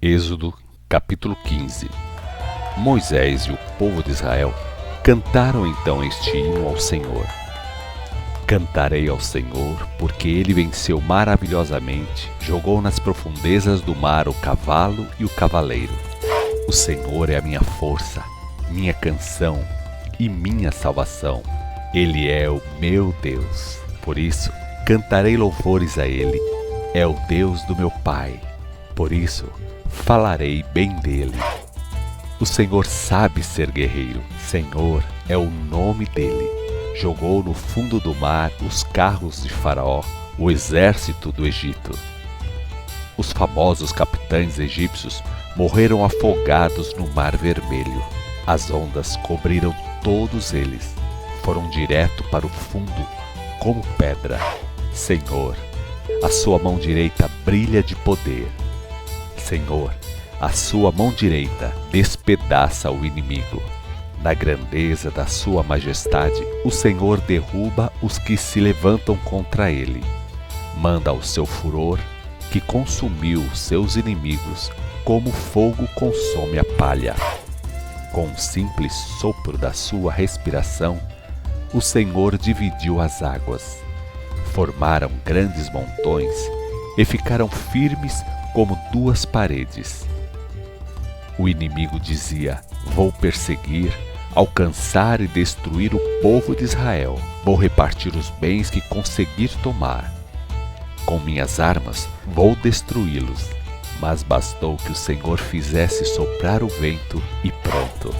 Êxodo, capítulo 15. Moisés e o povo de Israel cantaram então este hino ao Senhor. Cantarei ao Senhor, porque ele venceu maravilhosamente, jogou nas profundezas do mar o cavalo e o cavaleiro. O Senhor é a minha força, minha canção e minha salvação. Ele é o meu Deus. Por isso, cantarei louvores a ele. É o Deus do meu Pai. Por isso, falarei bem dele. O Senhor sabe ser guerreiro. Senhor é o nome dele. Jogou no fundo do mar os carros de Faraó, o exército do Egito. Os famosos capitães egípcios morreram afogados no Mar Vermelho. As ondas cobriram todos eles. Foram direto para o fundo, como pedra. Senhor, a sua mão direita brilha de poder. Senhor, a sua mão direita despedaça o inimigo. Na grandeza da sua majestade, o Senhor derruba os que se levantam contra ele. Manda o seu furor, que consumiu seus inimigos, como fogo consome a palha. Com um simples sopro da sua respiração, o Senhor dividiu as águas. Formaram grandes montões e ficaram firmes como duas paredes. O inimigo dizia: vou perseguir, alcançar e destruir o povo de Israel. Vou repartir os bens que conseguir tomar. Com minhas armas vou destruí-los. Mas bastou que o Senhor fizesse soprar o vento e pronto.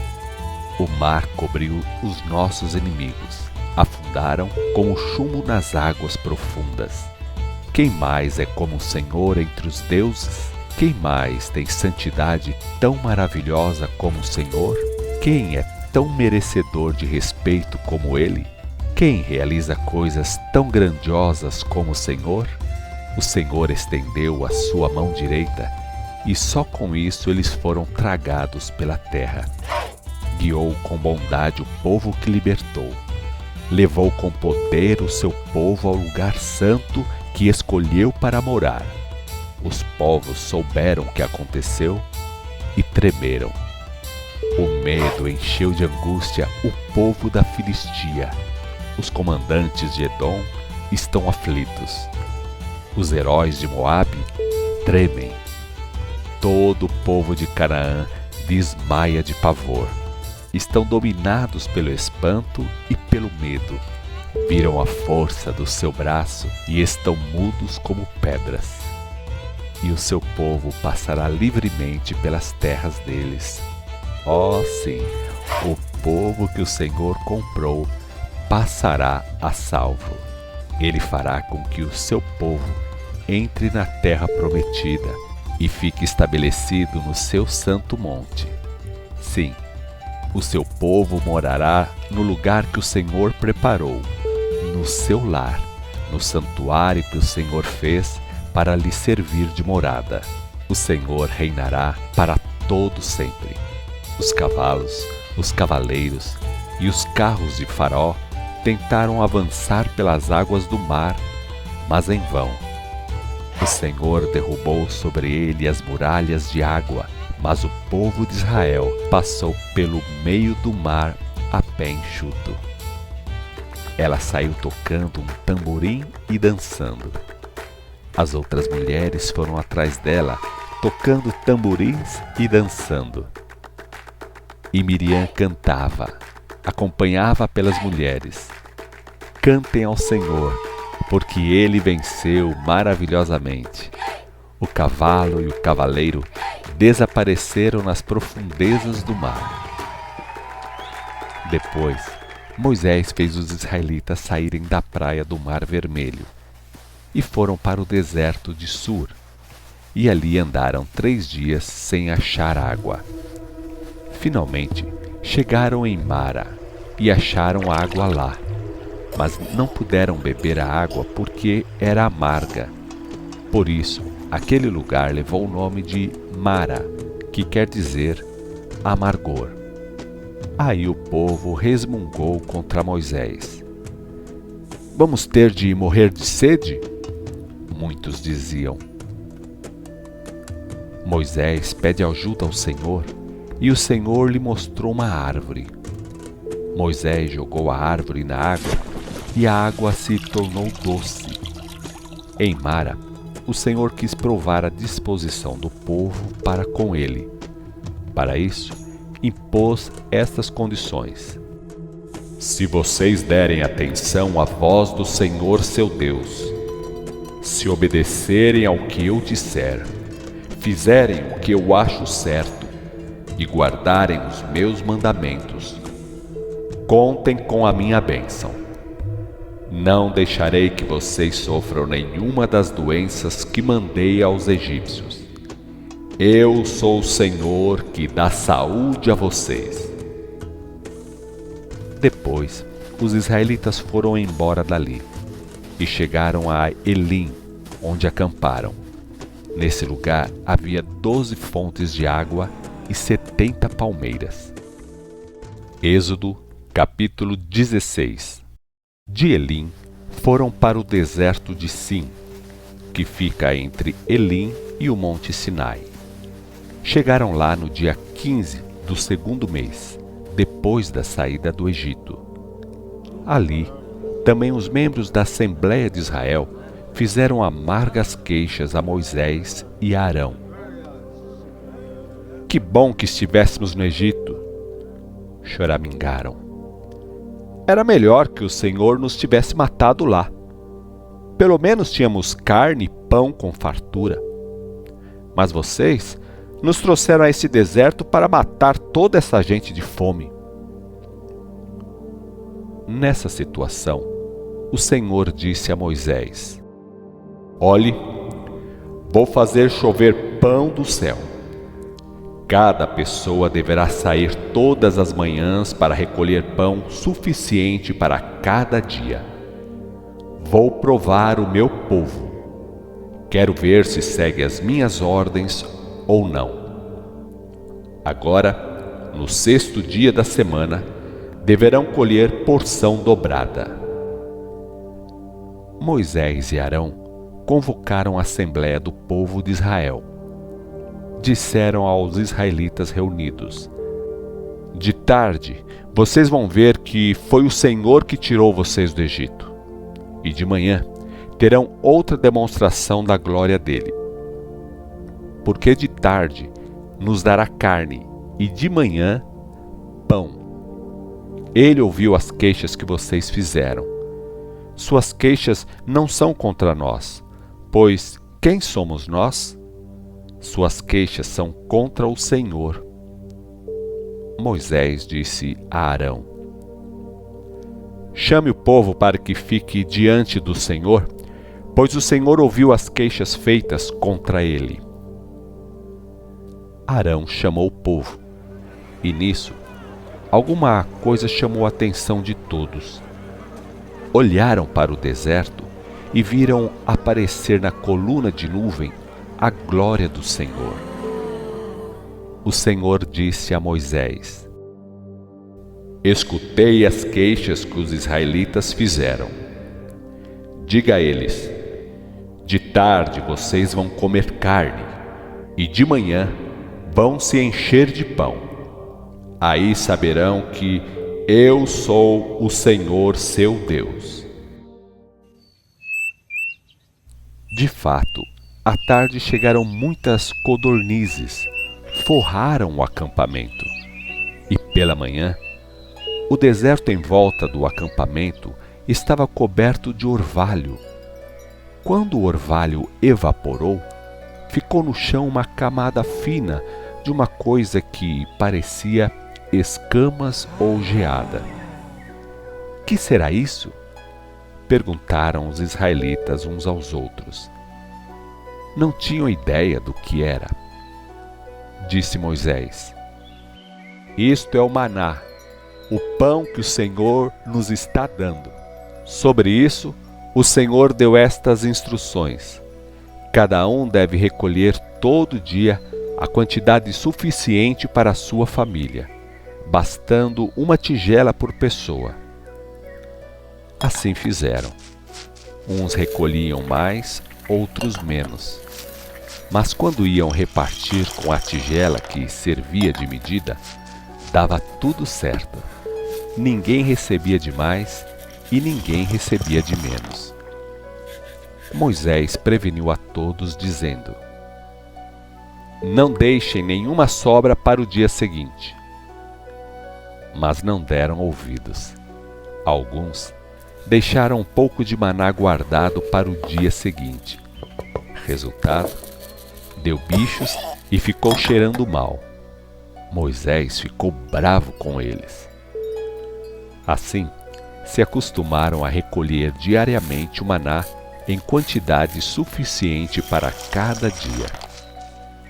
O mar cobriu os nossos inimigos. Afundaram como chumbo nas águas profundas. Quem mais é como o Senhor entre os deuses? Quem mais tem santidade tão maravilhosa como o Senhor? Quem é tão merecedor de respeito como Ele? Quem realiza coisas tão grandiosas como o Senhor? O Senhor estendeu a sua mão direita, e só com isso eles foram tragados pela terra. Guiou com bondade o povo que libertou. Levou com poder o seu povo ao lugar santo que escolheu para morar. Os povos souberam o que aconteceu e tremeram. O medo encheu de angústia o povo da Filistia. Os comandantes de Edom estão aflitos. Os heróis de Moabe tremem. Todo o povo de Canaã desmaia de pavor. Estão dominados pelo espanto e pelo medo. Viram a força do seu braço e estão mudos como pedras. E o seu povo passará livremente pelas terras deles. Oh, sim, o povo que o Senhor comprou passará a salvo. Ele fará com que o seu povo entre na terra prometida e fique estabelecido no seu santo monte. Sim, o seu povo morará no lugar que o Senhor preparou, no seu lar, no santuário que o Senhor fez para lhe servir de morada. O Senhor reinará para todo sempre. Os cavalos, os cavaleiros e os carros de Faraó tentaram avançar pelas águas do mar, mas em vão. O Senhor derrubou sobre ele as muralhas de água, mas o povo de Israel passou pelo meio do mar a pé enxuto. Ela saiu tocando um tamborim e dançando. As outras mulheres foram atrás dela, tocando tamborins e dançando. E Miriam cantava, acompanhava pelas mulheres. Cantem ao Senhor, porque ele venceu maravilhosamente. O cavalo e o cavaleiro desapareceram nas profundezas do mar. Depois, Moisés fez os israelitas saírem da praia do Mar Vermelho e foram para o deserto de Sur, e ali andaram 3 dias sem achar água. Finalmente, chegaram em Mara e acharam água lá, mas não puderam beber a água porque era amarga. Por isso, aquele lugar levou o nome de Mara, que quer dizer amargor. Aí o povo resmungou contra Moisés. Vamos ter de morrer de sede? Muitos diziam. Moisés pede ajuda ao Senhor e o Senhor lhe mostrou uma árvore. Moisés jogou a árvore na água e a água se tornou doce. Em Mara, o Senhor quis provar a disposição do povo para com ele. Para isso, impôs estas condições: se vocês derem atenção à voz do Senhor seu Deus, se obedecerem ao que eu disser, fizerem o que eu acho certo e guardarem os meus mandamentos, contem com a minha bênção. Não deixarei que vocês sofram nenhuma das doenças que mandei aos egípcios. Eu sou o Senhor que dá saúde a vocês. Depois, os israelitas foram embora dali e chegaram a Elim, onde acamparam. Nesse lugar havia 12 fontes de água e 70 palmeiras. Êxodo, capítulo 16. De Elim foram para o deserto de Sim, que fica entre Elim e o monte Sinai. Chegaram lá no dia 15 do segundo mês, depois da saída do Egito. Ali, também os membros da Assembleia de Israel fizeram amargas queixas a Moisés e a Arão. Que bom que estivéssemos no Egito! Choramingaram. Era melhor que o Senhor nos tivesse matado lá. Pelo menos tínhamos carne e pão com fartura. Mas vocês nos trouxeram a esse deserto para matar toda essa gente de fome. Nessa situação, o Senhor disse a Moisés: olhe, vou fazer chover pão do céu. Cada pessoa deverá sair todas as manhãs para recolher pão suficiente para cada dia. Vou provar o meu povo. Quero ver se segue as minhas ordens ou não. Agora, no sexto dia da semana, deverão colher porção dobrada. Moisés e Arão convocaram a assembleia do povo de Israel. Disseram aos israelitas reunidos: de tarde vocês vão ver que foi o Senhor que tirou vocês do Egito, e de manhã terão outra demonstração da glória dele. Porque de tarde nos dará carne e de manhã pão. Ele ouviu as queixas que vocês fizeram. Suas queixas não são contra nós, pois quem somos nós? Suas queixas são contra o Senhor. Moisés disse a Arão: chame o povo para que fique diante do Senhor, pois o Senhor ouviu as queixas feitas contra ele. Arão chamou o povo, e nisso, alguma coisa chamou a atenção de todos. Olharam para o deserto e viram aparecer na coluna de nuvem a glória do Senhor. O Senhor disse a Moisés: escutei as queixas que os israelitas fizeram. Diga a eles: de tarde vocês vão comer carne, e de manhã vão se encher de pão. Aí saberão que eu sou o Senhor seu Deus. De fato, à tarde chegaram muitas codornizes, forraram o acampamento. E pela manhã, o deserto em volta do acampamento estava coberto de orvalho. Quando o orvalho evaporou, ficou no chão uma camada fina de uma coisa que parecia escamas ou geada. Que será isso? Perguntaram os israelitas uns aos outros. Não tinham ideia do que era. Disse Moisés: isto é o maná, o pão que o Senhor nos está dando. Sobre isso, o Senhor deu estas instruções: cada um deve recolher todo dia a quantidade suficiente para a sua família, bastando uma tigela por pessoa. Assim fizeram. Uns recolhiam mais, outros menos. Mas quando iam repartir com a tigela que servia de medida, dava tudo certo. Ninguém recebia de mais e ninguém recebia de menos. Moisés preveniu a todos, dizendo: não deixem nenhuma sobra para o dia seguinte. Mas não deram ouvidos. Alguns deixaram um pouco de maná guardado para o dia seguinte. Resultado, deu bichos e ficou cheirando mal. Moisés ficou bravo com eles. Assim, se acostumaram a recolher diariamente o maná em quantidade suficiente para cada dia.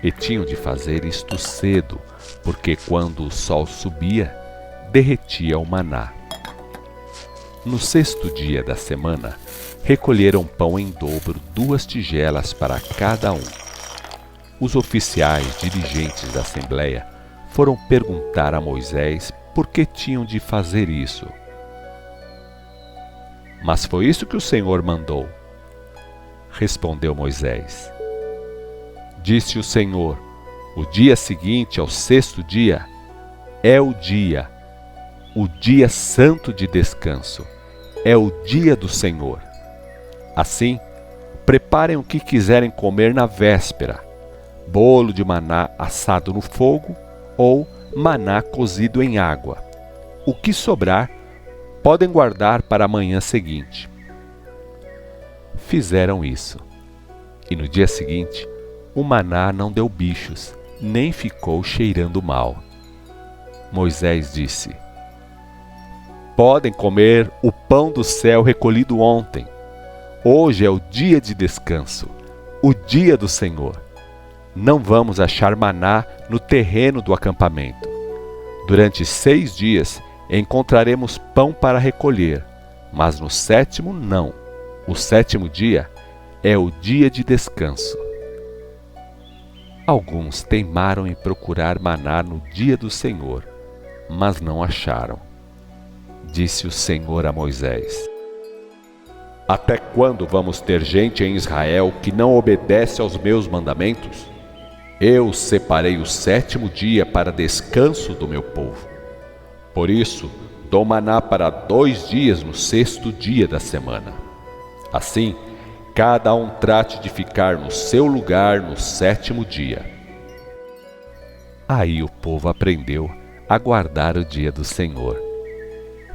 E tinham de fazer isto cedo, porque quando o sol subia, derretia o maná. No 6º dia da semana, recolheram pão em dobro, 2 tigelas para cada um. Os oficiais dirigentes da Assembleia foram perguntar a Moisés por que tinham de fazer isso. Mas foi isso que o Senhor mandou, respondeu Moisés. Disse o Senhor: o dia seguinte ao 6º dia é o dia santo de descanso, é o dia do Senhor. Assim, preparem o que quiserem comer na véspera: bolo de maná assado no fogo ou maná cozido em água. O que sobrar, podem guardar para a manhã seguinte. Fizeram isso, e no dia seguinte, o maná não deu bichos, nem ficou cheirando mal. Moisés disse: podem comer o pão do céu recolhido ontem. Hoje é o dia de descanso, o dia do Senhor. Não vamos achar maná no terreno do acampamento. Durante 6 dias encontraremos pão para recolher, mas no 7º não. O 7º dia é o dia de descanso. Alguns teimaram em procurar maná no dia do Senhor, mas não acharam. Disse o Senhor a Moisés: até quando vamos ter gente em Israel que não obedece aos meus mandamentos? Eu separei o 7º dia para descanso do meu povo. Por isso, dou maná para 2 dias no 6º dia da semana. Assim, cada um trate de ficar no seu lugar no 7º dia. Aí o povo aprendeu a guardar o dia do Senhor.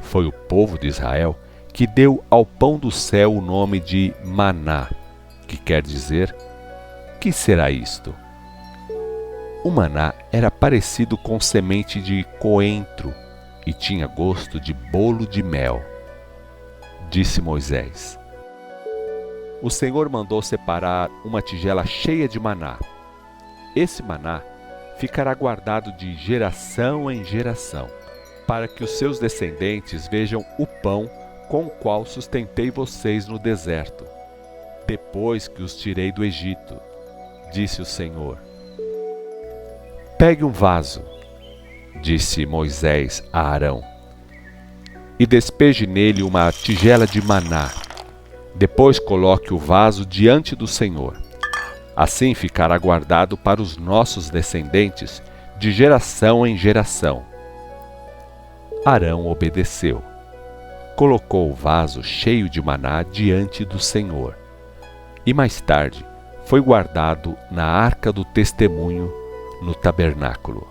Foi o povo de Israel que deu ao pão do céu o nome de maná, que quer dizer: que será isto? O maná era parecido com semente de coentro e tinha gosto de bolo de mel. Disse Moisés: o Senhor mandou separar uma tigela cheia de maná. Esse maná ficará guardado de geração em geração, para que os seus descendentes vejam o pão com o qual sustentei vocês no deserto, depois que os tirei do Egito, disse o Senhor. Pegue um vaso, disse Moisés a Arão, e despeje nele uma tigela de maná. Depois coloque o vaso diante do Senhor. Assim ficará guardado para os nossos descendentes de geração em geração. Arão obedeceu. Colocou o vaso cheio de maná diante do Senhor. E mais tarde foi guardado na arca do testemunho no tabernáculo.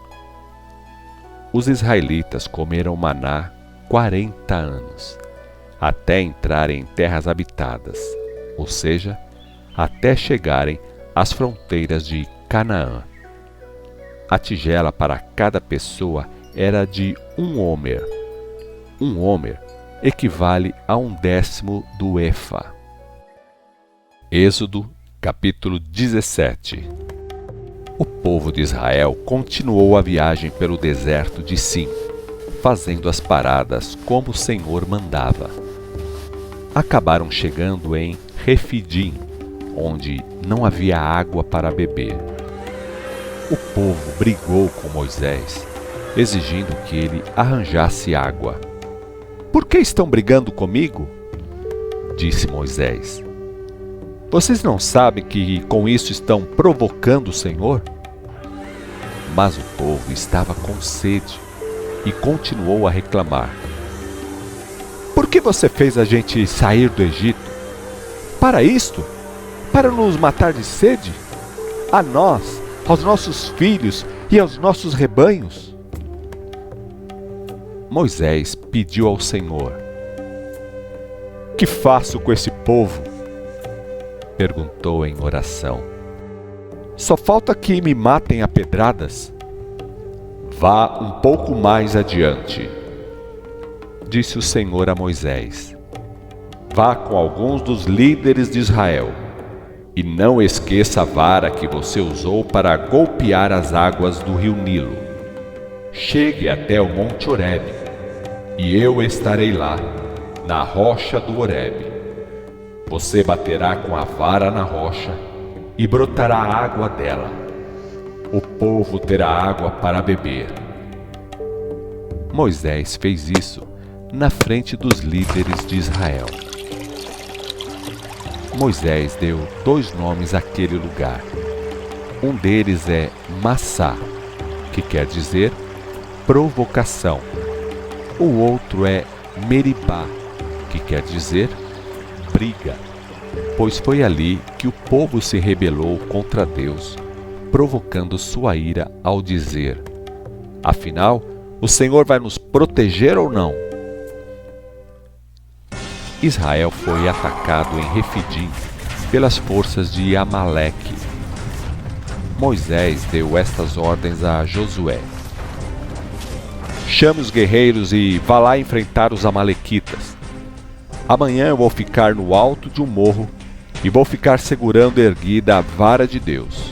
Os israelitas comeram maná 40 anos, até entrarem em terras habitadas, ou seja, até chegarem às fronteiras de Canaã. A tigela para cada pessoa era de 1 homer. 1 homer equivale a 1/10 do efa. Êxodo, capítulo 17. O povo de Israel continuou a viagem pelo deserto de Sim, fazendo as paradas como o Senhor mandava. Acabaram chegando em Refidim, onde não havia água para beber. O povo brigou com Moisés, exigindo que ele arranjasse água. Por que estão brigando comigo? Disse Moisés. Vocês não sabem que com isso estão provocando o Senhor? Mas o povo estava com sede e continuou a reclamar. Por que você fez a gente sair do Egito? Para isto? Para nos matar de sede? A nós, aos nossos filhos e aos nossos rebanhos? Moisés pediu ao Senhor: Que faço com esse povo? Perguntou em oração. Só falta que me matem a pedradas. Vá um pouco mais adiante, disse o Senhor a Moisés. Vá com alguns dos líderes de Israel, e não esqueça a vara que você usou para golpear as águas do rio Nilo. Chegue até o Monte Horebe, e eu estarei lá, na rocha do Horebe. Você baterá com a vara na rocha, e brotará água dela. O povo terá água para beber. Moisés fez isso na frente dos líderes de Israel. Moisés deu 2 nomes àquele lugar. Um deles é Massá, que quer dizer provocação. O outro é Meribá, que quer dizer briga, pois foi ali que o povo se rebelou contra Deus, provocando sua ira ao dizer: Afinal, o Senhor vai nos proteger ou não? Israel foi atacado em Refidim pelas forças de Amaleque. Moisés deu estas ordens a Josué: Chame os guerreiros e vá lá enfrentar os amalequitas. Amanhã eu vou ficar no alto de um morro e vou ficar segurando erguida a vara de Deus.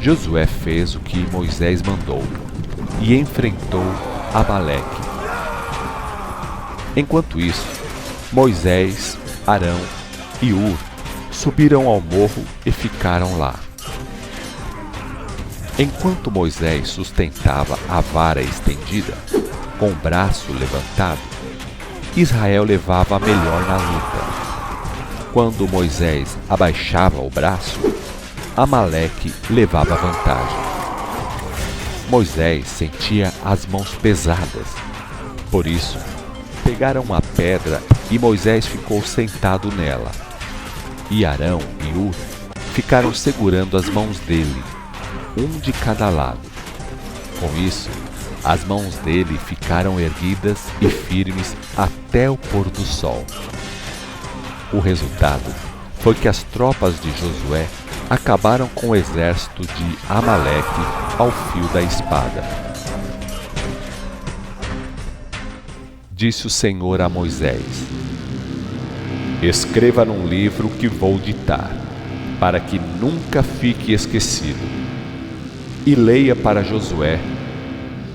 Josué fez o que Moisés mandou e enfrentou Amaleque. Enquanto isso, Moisés, Arão e Hur subiram ao morro e ficaram lá. Enquanto Moisés sustentava a vara estendida, com o braço levantado, Israel levava a melhor na luta. Quando Moisés abaixava o braço, Amaleque levava vantagem. Moisés sentia as mãos pesadas. Por isso, pegaram uma pedra e Moisés ficou sentado nela. E Arão e Hur ficaram segurando as mãos dele, um de cada lado. Com isso, as mãos dele ficaram erguidas e firmes até o pôr do sol. O resultado foi que as tropas de Josué acabaram com o exército de Amaleque ao fio da espada. Disse o Senhor a Moisés: Escreva num livro o que vou ditar, para que nunca fique esquecido. E leia para Josué: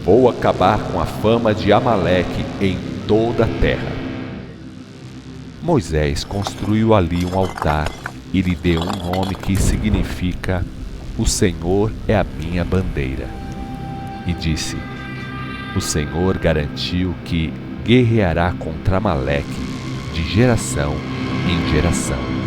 Vou acabar com a fama de Amaleque em toda a terra. Moisés construiu ali um altar e lhe deu um nome que significa: O Senhor é a minha bandeira. E disse: O Senhor garantiu que guerreará contra Amaleque de geração em geração.